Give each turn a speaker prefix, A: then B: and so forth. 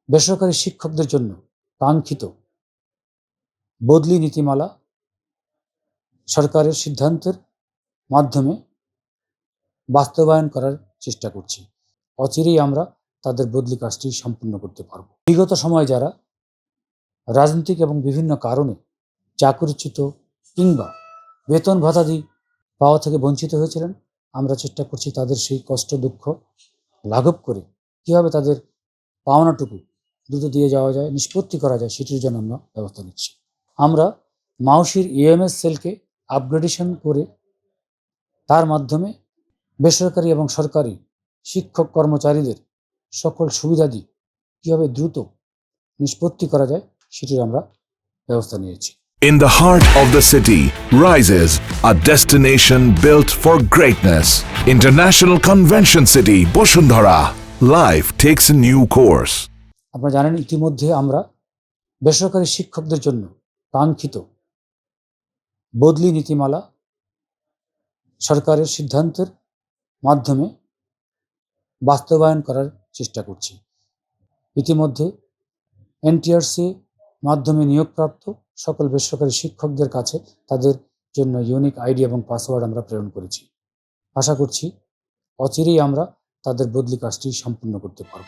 A: বেসরকারি শিক্ষকদের জন্য কাঙ্ক্ষিত বদলি নীতিমালা সরকারের সিদ্ধান্তের মাধ্যমে বাস্তবায়ন করার চেষ্টা করছি। অচিরেই আমরা তাদের বদলি কাজটি সম্পূর্ণ করতে পারব। বিগত সময়ে যারা রাজনৈতিক এবং বিভিন্ন কারণে চাকরিচ্যুত কিংবা বেতন ভাতাদি পাওয়া থেকে বঞ্চিত হয়েছিলেন, আমরা চেষ্টা করছি তাদের সেই কষ্ট দুঃখ লাঘব করে কীভাবে তাদের পাওনাটুকু দ্রুত দিয়ে যাওয়া যায়, নিষ্পত্তি করা যায়, সেটির জন্য আমরা ব্যবস্থা নিচ্ছি। আমরা মাউশির ইএমএস সেলকে আপগ্রেডেশন করে তার মাধ্যমে বেসরকারি এবং সরকারি শিক্ষক কর্মচারীদের সকল সুবিধাদি কীভাবে দ্রুত নিষ্পত্তি করা যায় সেটির আমরা ব্যবস্থা নিয়েছি।
B: In the heart of the city rises a destination built for greatness. International Convention City, Bosundhara. Life takes a new course.
A: আপনারা জানেন ইতিমধ্যে আমরা বেসরকারি শিক্ষকদের জন্য কাঙ্ক্ষিত বদলি নীতিমালা সরকারের সিদ্ধান্তের মাধ্যমে বাস্তবায়ন করার চেষ্টা করছি। ইতিমধ্যে এনটিআরসি মাধ্যমে নিয়োগপ্রাপ্ত সকল বেসরকারি শিক্ষকদের কাছে তাদের জন্য ইউনিক আইডি এবং পাসওয়ার্ড আমরা প্রেরণ করেছি। আশা করছি অচিরেই আমরা তাদের বদলি কাজটি সম্পূর্ণ করতে পারব।